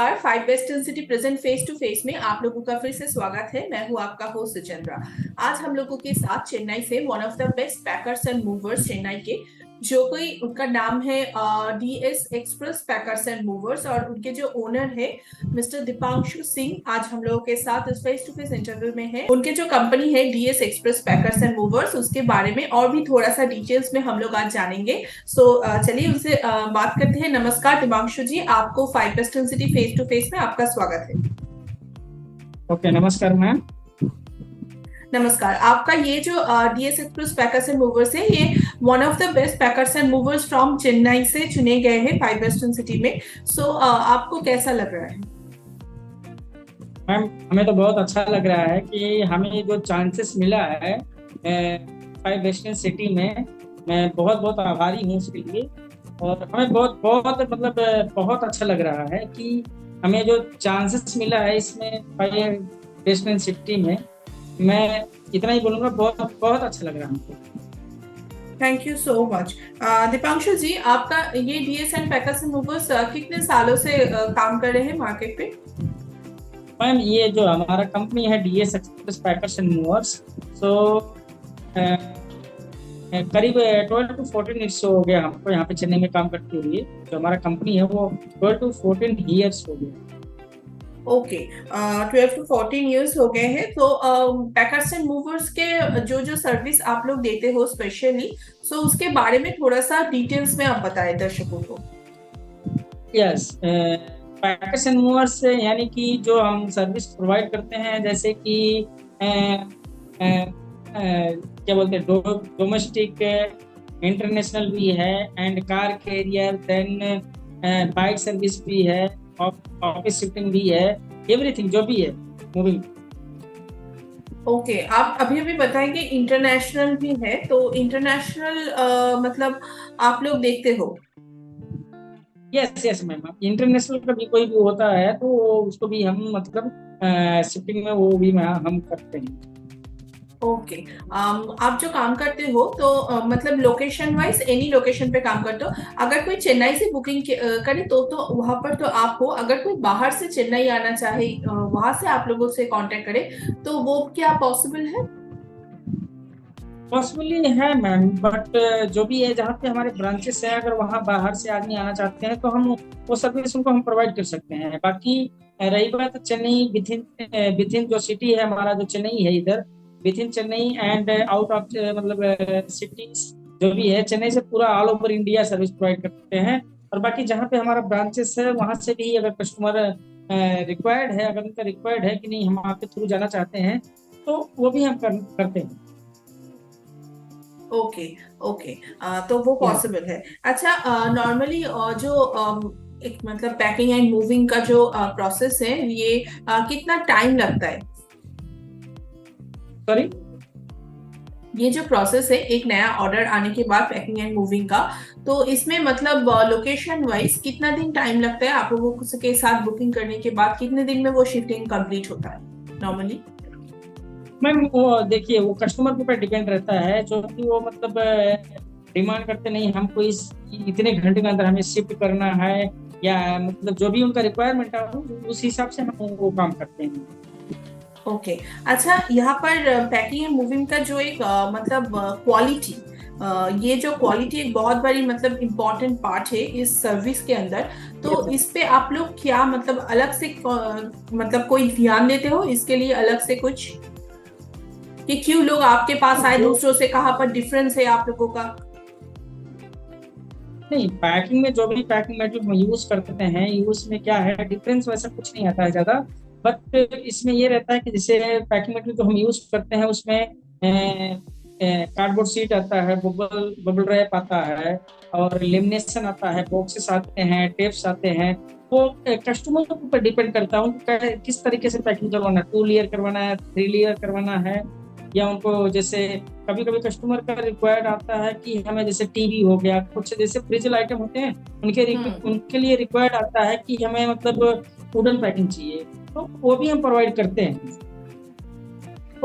नमस्कार। Five western city present face to face में आप लोगों का फिर से स्वागत है। मैं हूं आपका होस्ट सुचंद्रा। आज हम लोगों के साथ चेन्नई से one of the best packers and movers Chennai के, जो कोई उनका नाम है DS express packers and movers, और उनके जो ओनर है मिस्टर दीपांशु सिंह, आज हम लोगों के साथ इस फेस टू फेस इंटरव्यू में है। उनके जो कंपनी है DS express packers and movers, उसके बारे में और भी थोड़ा सा डिटेल्स में हम लोग आज जानेंगे। चलिए उनसे बात करते हैं। नमस्कार दीपांशु जी, आपको five western city face to face में आपका स्वागत है। ओके, नमस्कार मैम। नमस्कार। आपका ये जो DS express packers and movers है, ये one of the best packers and movers from Chennai से चुने गए हैं फाइव वेस्टर्न सिटी में। आपको कैसा लग रहा है? मैम, हमें तो बहुत अच्छा लग रहा है कि हमें जो चांसेस मिला है फाइव वेस्टर्न सिटी में। मैं बहुत बहुत आभारी हूँ उसके लिए, और हमें बहुत बहुत बहुत अच्छा लग रहा है कि हमें जो चांसेस मिला है इसमें फाइव वेस्टर्न सिटी में। मैं इतना ही बोलूँगा, बहुत बहुत अच्छा लग रहा है हमको। Thank you so much. Deepanshu ji, आपका ये DS and packers and movers कितने सालों से काम कर रहे हैं मार्केट पे? मैम, ये जो हमारा कंपनी है DS express packers and movers, करीब 12 to 14 ईयर्स हो गया हमको यहाँ पे चेन्नई में काम करते हुए। जो हमारा कंपनी है वो 12 to 14 ईयर्स हो गया। ओके, 12 to 14 ईयर्स हो गए हैं। तो पैकर्स एंड मूवर्स के जो जो सर्विस आप लोग देते हो स्पेशली, उसके बारे में थोड़ा सा डिटेल्स में आप बताएं दर्शकों को। यस, पैकर्स एंड मूवर्स यानी कि जो हम सर्विस प्रोवाइड करते हैं, जैसे कि क्या बोलते हैं, डोमेस्टिक, इंटरनेशनल भी है, and car carrier, then bike service भी है, ऑफिस शिफ्टिंग भी है, एवरीथिंग जो भी है मूविंग। ओके, आप अभी बताएंगे इंटरनेशनल भी है, तो इंटरनेशनल मतलब आप लोग देखते हो? यस यस मैम, इंटरनेशनल का भी कोई भी होता है तो उसको भी हम शिफ्टिंग में वो भी हम करते हैं। ओके, आप जो काम करते हो तो मतलब लोकेशन वाइज एनी लोकेशन पे काम करते हो। अगर कोई चेन्नई से बुकिंग करे तो वहां पर तो आप हो। अगर कोई बाहर से चेन्नई आना चाहे, वहां से आप लोगों से कांटेक्ट करे, तो वो क्या पॉसिबल है? पॉसिबली है मैम, बट जो भी है, जहाँ पे हमारे ब्रांचेस हैं, अगर वहाँ बाहर से आदमी आना चाहते हैं तो हम वो सर्विस उनको हम प्रोवाइड कर सकते हैं। बाकी रही बात चेन्नई विथिन जो सिटी है हमारा, जो चेन्नई है इधर within Chennai and out of cities जो भी है चेन्नई से, पूरा all over India service provide करते हैं। और बाकी जहाँ पे हमारा ब्रांचेस है वहाँ से भी अगर कस्टमर रिक्वायर्ड है, अगर उनका रिक्वायर्ड है कि नहीं हम आपके थ्रू जाना चाहते हैं, तो वो भी हम करते हैं। ओके ओके, तो वो पॉसिबल है। अच्छा, नॉर्मली जो एक मतलब पैकिंग एंड मूविंग का जो प्रोसेस है, ये कितना टाइम लगता है? सॉरी, ये जो प्रोसेस है एक नया ऑर्डर आने के बाद पैकिंग एंड मूविंग का, तो इसमें मतलब लोकेशन वाइज कितना दिन टाइम लगता है आप लोगों के साथ बुकिंग करने के बाद? कितने दिन में वो शिफ्टिंग कंप्लीट होता है नॉर्मली? मैम, वो देखिए, वो कस्टमर के ऊपर डिपेंड रहता है, जो कि वो डिमांड करते नहीं हमको इतने घंटे के अंदर हमें शिफ्ट करना है, या मतलब जो भी उनका रिक्वायरमेंट है उस हिसाब से हम वो काम करते हैं। ओके, अच्छा, यहाँ पर पैकिंग एंड मूविंग का जो एक मतलब क्वालिटी, ये जो क्वालिटी एक बहुत बड़ी मतलब इम्पोर्टेंट पार्ट है इस सर्विस के अंदर। तो इस पे आप लोग क्या मतलब अलग से मतलब कोई ध्यान देते हो इसके लिए अलग से कुछ, कि क्यों लोग आपके पास आए दूसरों से? कहाँ पर डिफरेंस है आप लोगों का? नहीं, पैकिंग में जो भी पैकिंग मेटेरियल हम यूज करते हैं, यूज में क्या है डिफरेंस, वैसा कुछ नहीं आता है ज्यादा। बट इसमें ये रहता है कि जैसे पैकिंग मटेरियल जो हम यूज करते हैं उसमें कार्डबोर्ड शीट आता है, बबल रैप आता है, और लेमिनेशन आता है, बॉक्सेस आते हैं, टेप्स आते हैं। वो कस्टमर के ऊपर डिपेंड करता है उनको किस तरीके से पैकिंग करवाना है, 2 लेयर करवाना है, 3 लेयर करवाना है, या उनको जैसे कभी कभी कस्टमर का रिक्वायर्ड आता है कि हमें जैसे टीवी हो गया, कुछ जैसे फ्रिजल आइटम होते हैं उनके लिए रिक्वायर्ड आता है कि हमें वुडन पैकिंग चाहिए, तो वो भी हम प्रोवाइड करते हैं।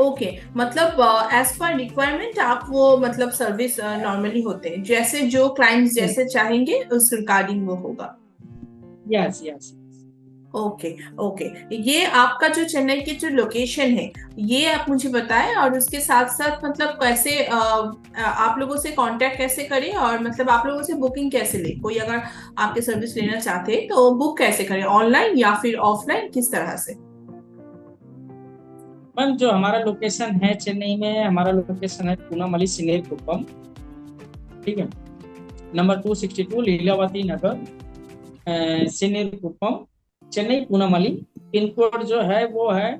ओके, मतलब एज पर रिक्वायरमेंट आप वो मतलब सर्विस नॉर्मली होते हैं, जैसे जो क्लाइंट्स जैसे चाहेंगे उस रिगार्डिंग वो होगा। Yes yes. ओके। ओके। ये आपका जो चेन्नई की जो लोकेशन है, ये आप मुझे बताएं, और उसके साथ साथ मतलब कैसे आप लोगों से कांटेक्ट कैसे करें, और मतलब आप लोगों से बुकिंग कैसे ले, कोई अगर आपके सर्विस लेना चाहते हैं तो बुक कैसे करें, ऑनलाइन या फिर ऑफलाइन, किस तरह से? मैम जो हमारा लोकेशन है चेन्नई में, हमारा लोकेशन है पूनामली सिनेर कुप्पम। ठीक है, नंबर 262 लीलावती नगर, Sinner Kuppam, Chennai पूनामली। Pin code जो है वो है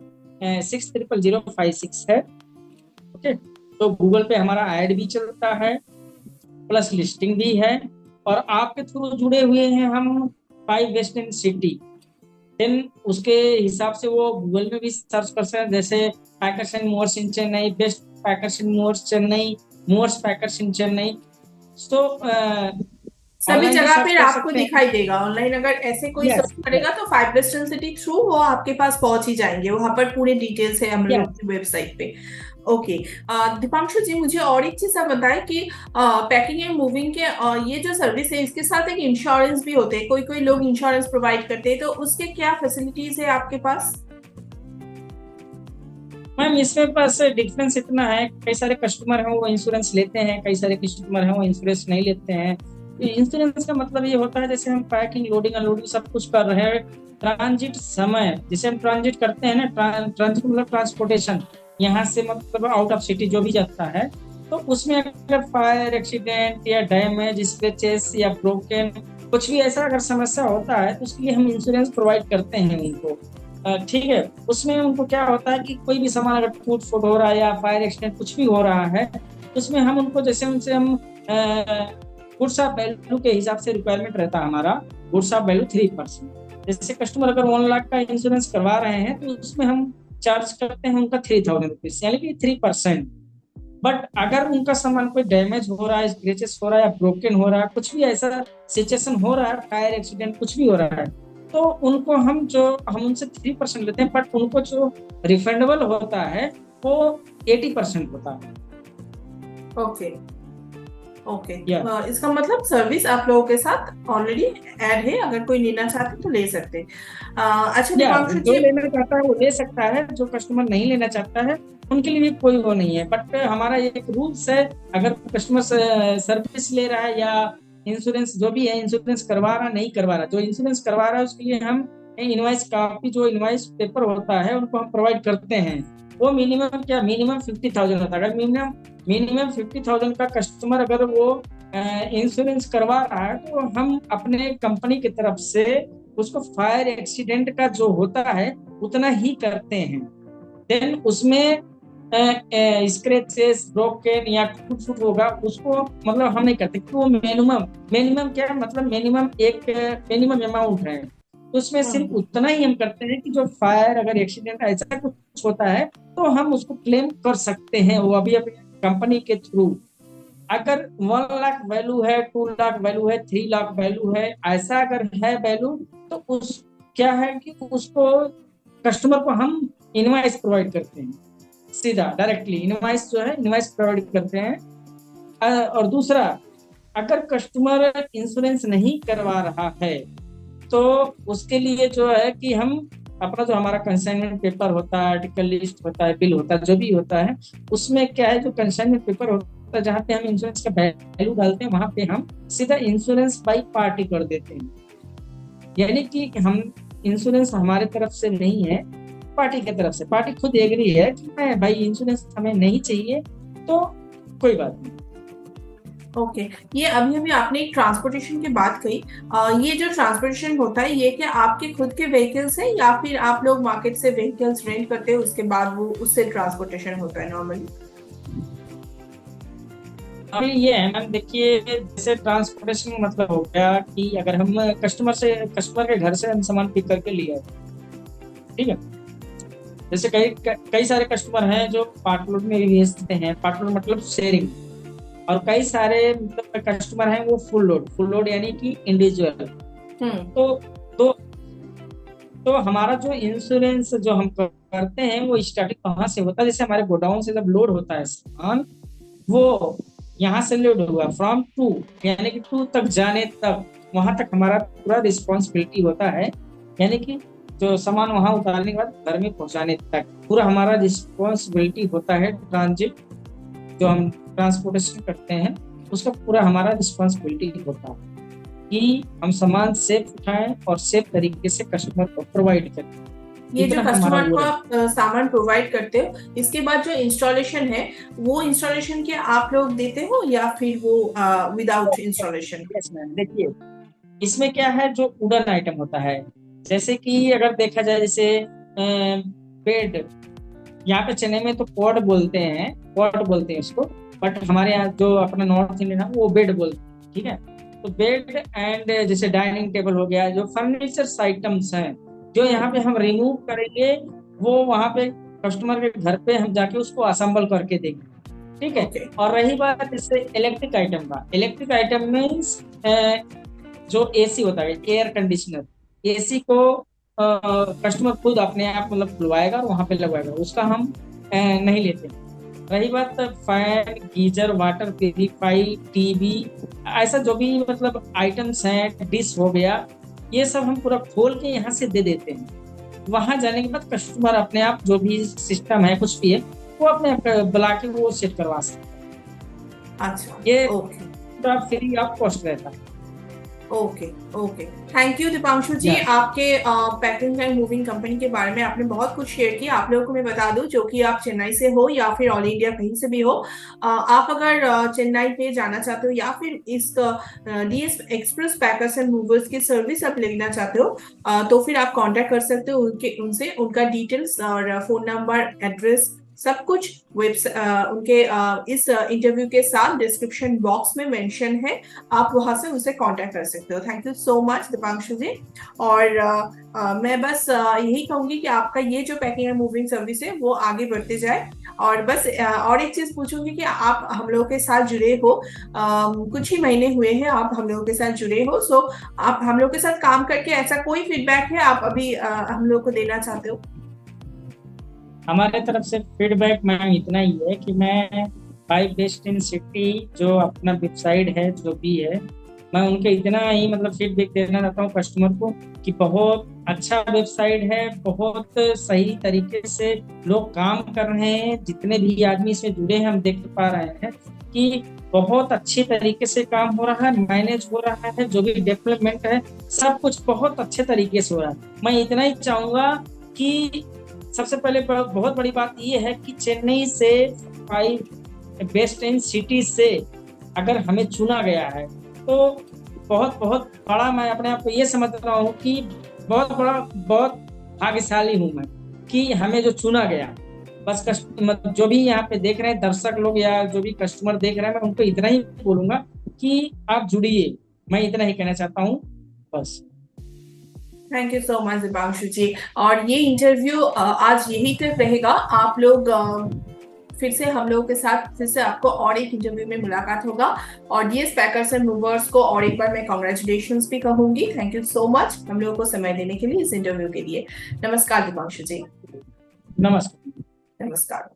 600056 है। ओके, तो गूगल पे हमारा ऐड भी चलता है, प्लस लिस्टिंग भी है, और आपके थ्रू जुड़े हुए हैं हम 5 वेस्टर्न सिटी। देन उसके हिसाब से वो गूगल में भी सर्च कर सकते हैं, जैसे packers and movers in Chennai, best packers and movers Chennai, movers packers in Chennai. तो सभी ऑनलाइन भी जगह सर्च फिर कर आपको सकते हैं। दिखाई देगा ऑनलाइन, अगर ऐसे कोई यस, सर्च करेगा तो 5 वेस्टर्न सिटी थ्रू वो आपके पास पहुंच ही जाएंगे, वहां पर पूरे डिटेल्स है हम लोग यस। की वेबसाइट पे। ओके। दीपांशु जी, मुझे और एक चीज आप बताएं कि पैकिंग एंड मूविंग के ये जो सर्विस है, इसके साथ एक इंश्योरेंस भी होते हैं, कोई कोई लोग इंश्योरेंस प्रोवाइड करते हैं, तो उसके क्या फैसिलिटीज है आपके पास? मैम इसमें पास डिफरेंस इतना है, कई सारे कस्टमर हैं वो इंश्योरेंस लेते हैं, कई सारे कस्टमर हैं वो इंश्योरेंस नहीं लेते हैं। इंश्योरेंस का मतलब ये होता है, जैसे हम पैकिंग, लोडिंग, अनलोडिंग सब कुछ कर रहे हैं, ट्रांजिट समय जिसे हम ट्रांजिट करते हैं ना, ट्रांजिट मतलब ट्रांसपोर्टेशन, यहाँ से मतलब आउट ऑफ सिटी जो भी जाता है, तो उसमें अगर फायर एक्सीडेंट या डैमेज, स्क्रैचेस या ब्रोकन कुछ भी ऐसा अगर समस्या होता है, तो उसके लिए हम इंश्योरेंस प्रोवाइड करते हैं उनको। ठीक है, उसमें उनको क्या होता है कि कोई भी सामान अगर टूट फूट हो रहा है या फायर एक्सीडेंट कुछ भी हो रहा है, तो उसमें हम उनको, जैसे उनसे हम गुड्स ऑफ वैल्यू के हिसाब से रिक्वायरमेंट रहता है हमारा, गुड्स ऑफ वैल्यू 3%। जैसे कस्टमर अगर 1 लाख का इंश्योरेंस करवा रहे हैं, तो उसमें हम चार्ज करते हैं उनका 3000 रुपीज, यानी कि 3%। बट अगर उनका सामान कोई डैमेज हो रहा है, स्क्रेचेस हो रहा है या ब्रोकन हो रहा है, कुछ भी ऐसा सिचुएशन हो रहा है, फायर एक्सीडेंट कुछ भी हो रहा है, तो उनको हम उनसे 3% लेते हैं, बट उनको जो रिफंडेबल होता है वो 80% होता है। ओके। ओके। या इसका मतलब सर्विस आप लोगों के साथ ऑलरेडी ऐड है, अगर कोई लेना चाहते हैं तो ले सकते हैं। अच्छा या दीपांशु जो जी। लेना चाहता है वो ले सकता है, जो कस्टमर नहीं लेना चाहता है उनके लिए भी कोई वो नहीं है। बट हमारा एक रूल्स है, अगर कस्टमर सर्विस ले रहा है या इंश्योरेंस जो भी है, इंश्योरेंस करवा रहा नहीं करवा रहा, जो इंश्योरेंस करवा रहा है उसके लिए हम इनवाइस कॉपी, जो इनवाइस पेपर होता है उनको हम प्रोवाइड करते हैं। वो मिनिमम क्या, मिनिमम 50,000 होता है। अगर मिनिमम मिनिमम 50,000 का कस्टमर अगर वो इंश्योरेंस करवा रहा है, तो हम अपने कंपनी की तरफ से उसको फायर एक्सीडेंट का जो होता है उतना ही करते हैं। देन उसमें स्क्रेचेस, ब्रोकन या टूट फूट होगा, उसको मतलब हम नहीं करते, क्योंकि वो मिनिमम मिनिमम क्या मतलब मिनिमम एक मिनिमम अमाउंट है, तो उसमें सिर्फ हम्म। उतना ही हम करते हैं कि जो फायर अगर एक्सीडेंट ऐसा कुछ होता है तो हम उसको क्लेम कर सकते हैं, वो अभी अपनी कंपनी के थ्रू। अगर 1 लाख वैल्यू है, 2 लाख वैल्यू है, 3 लाख वैल्यू है, ऐसा अगर है वैल्यू, तो उस क्या है कि उसको कस्टमर को हम इनवाइस प्रोवाइड करते हैं, सीधा डायरेक्टली इनवाइस जो है इनवाइस प्रोवाइड करते हैं। और दूसरा, अगर कस्टमर इंश्योरेंस नहीं करवा रहा है, तो उसके लिए जो है कि हम अपना जो हमारा कंसाइनमेंट पेपर होता है, आर्टिकल लिस्ट होता है, बिल होता है, जो भी होता है, उसमें क्या है, जो कंसाइनमेंट पेपर होता है जहाँ पे हम इंश्योरेंस का वैल्यू डालते हैं, वहां पे हम सीधा इंश्योरेंस बाई पार्टी कर देते हैं। यानी कि हम इंश्योरेंस हमारे तरफ से नहीं है, पार्टी की तरफ से। पार्टी खुद एग्री है कि मैं भाई इंश्योरेंस हमें नहीं चाहिए, तो कोई बात नहीं। ओके। ये अभी अभी आपने एक ट्रांसपोर्टेशन की बात कही, ये जो ट्रांसपोर्टेशन होता है, ये क्या आपके खुद के व्हीकल्स है, या फिर आप लोग मार्केट से व्हीकल्स रेंट करते हो, उसके बाद वो उससे ट्रांसपोर्टेशन होता है नॉर्मली? अभी ये है मैम, देखिए जैसे ट्रांसपोर्टेशन मतलब हो गया कि अगर हम कस्टमर के घर से हम सामान पिक करके लिए, ठीक है, जैसे कई कई सारे कस्टमर हैं जो पार्टलोड में भी भेजते हैं, पार्टलोड मतलब शेयरिंग, और कई सारे मतलब कस्टमर हैं वो फुल लोड यानी कि इंडिविजुअल। हम्म। तो तो तो हमारा जो इंश्योरेंस जो हम करते हैं वो स्टार्टिंग कहाँ से होता है, जैसे हमारे गोडाउन से जब लोड होता है सामान, वो यहाँ से लोड हुआ फ्रॉम टू, यानी कि टू तक जाने तक, वहां तक हमारा पूरा रिस्पॉन्सिबिलिटी होता है। यानी कि जो सामान वहां उतारने के बाद घर में पहुंचाने तक पूरा हमारा रिस्पॉन्सिबिलिटी होता है। ट्रांजिट जो हम ट्रांसपोर्टेशन करते हैं उसका पूरा हमारा रिस्पॉन्सिबिलिटी होता है कि हम सामान सेफ उठाएं और सेफ तरीके से कस्टमर को प्रोवाइड करें। ये जो इतना हमारा कस्टमर वो को है। आप सामान प्रोवाइड करते हो, इसके बाद जो इंस्टॉलेशन है वो इंस्टॉलेशन के आप लोग देते हो या फिर वो विदाउट इंस्टॉलेशन? Yes, ma'am। देखिए इसमें क्या है, जो वुडन आइटम होता है, जैसे कि अगर देखा जाए, जैसे बेड, यहाँ पे चेन्नई में तो पॉड बोलते हैं, उसको, बट हमारे यहाँ जो अपना नॉर्थ इंडियन है वो बेड बोलते हैं, ठीक है। तो बेड एंड जैसे डाइनिंग टेबल हो गया, जो फर्नीचर्स आइटम्स हैं जो यहाँ पे हम रिमूव करेंगे, वो वहाँ पे कस्टमर के घर पे हम जाके उसको असेंबल करके देंगे, ठीक है। Okay. और रही बात इससे इलेक्ट्रिक आइटम का, इलेक्ट्रिक आइटम मीन्स जो एसी होता है, एयर कंडीशनर, एसी को कस्टमर खुद अपने आप मतलब खुलवाएगा और वहां पे लगवाएगा, उसका हम नहीं लेते। रही बात fan, geyser, water purify, TV, ऐसा जो भी मतलब आइटम्स हैं, डिश हो गया, ये सब हम पूरा खोल के यहाँ से दे देते हैं। वहां जाने के बाद कस्टमर अपने आप जो भी सिस्टम है कुछ भी है वो अपने आप बुला के वो सेट करवा सकते हैं। अच्छा, ये ओके पूरा फ्री ऑफ कॉस्ट रहता है। Okay okay. Thank you Deepanshu ji, Yeah. आपके पैकिंग एंड मूविंग कंपनी के बारे में आपने बहुत कुछ शेयर किया। आप लोगों को मैं बता दूं, जो कि आप चेन्नई से हो या फिर ऑल इंडिया कहीं से भी हो, आप अगर चेन्नई पे जाना चाहते हो या फिर इस DS express packers and movers की सर्विस आप लेना चाहते हो, तो फिर आप कांटेक्ट कर सकते हो उनसे। उनका डिटेल्स और फोन नंबर, एड्रेस, सब कुछ उनके इस इंटरव्यू के साथ डिस्क्रिप्शन बॉक्स में मेंशन है, आप वहां से उनसे कांटेक्ट कर सकते हो। Thank you so much Deepanshu ji. और मैं बस यही कहूंगी कि आपका ये जो पैकिंग एंड मूविंग सर्विस है वो आगे बढ़ते जाए। और बस और एक चीज पूछूंगी कि आप हम लोगों के साथ जुड़े हो, कुछ ही महीने हुए हैं आप हम लोगों के साथ जुड़े हो, सो आप हम लोग के साथ काम करके ऐसा कोई फीडबैक है आप अभी हम लोग को देना चाहते हो? हमारे तरफ से फीडबैक मैम इतना ही है कि मैं फाइव बेस्ट इन सिटी जो अपना वेबसाइट है जो भी है, मैं उनके इतना ही मतलब फीडबैक देना चाहता हूँ कस्टमर को कि बहुत अच्छा वेबसाइट है, बहुत सही तरीके से लोग काम कर रहे हैं। जितने भी आदमी इसमें जुड़े हैं हम देख पा रहे हैं कि बहुत अच्छे तरीके से काम हो रहा है, मैनेज हो रहा है, जो भी डेवलपमेंट है सब कुछ बहुत अच्छे तरीके से हो रहा है। मैं इतना ही चाहूँगा कि सबसे पहले बहुत बड़ी बात ये है कि चेन्नई से 5 बेस्ट इन सिटी से अगर हमें चुना गया है तो बहुत बहुत बड़ा, मैं अपने आप को ये समझ रहा हूँ कि बहुत बड़ा, बहुत भाग्यशाली हूँ मैं कि हमें जो चुना गया। बस जो भी यहाँ पे देख रहे हैं दर्शक लोग या जो भी कस्टमर देख रहे हैं, मैं उनको इतना ही बोलूंगा कि आप जुड़िए, मैं इतना ही कहना चाहता हूँ बस। Thank you so much Deepanshu ji. और ये इंटरव्यू आज यही तक रहेगा। आप लोग फिर से हम लोगों के साथ फिर से आपको और एक इंटरव्यू में मुलाकात होगा। और डीएस पैकर्स एंड मूवर्स को और एक बार मैं कॉन्ग्रेचुलेशंस भी कहूंगी। थैंक यू सो मच हम लोगों को समय देने के लिए, इस इंटरव्यू के लिए। नमस्कार दीपांशु जी। नमस्कार। नमस्कार।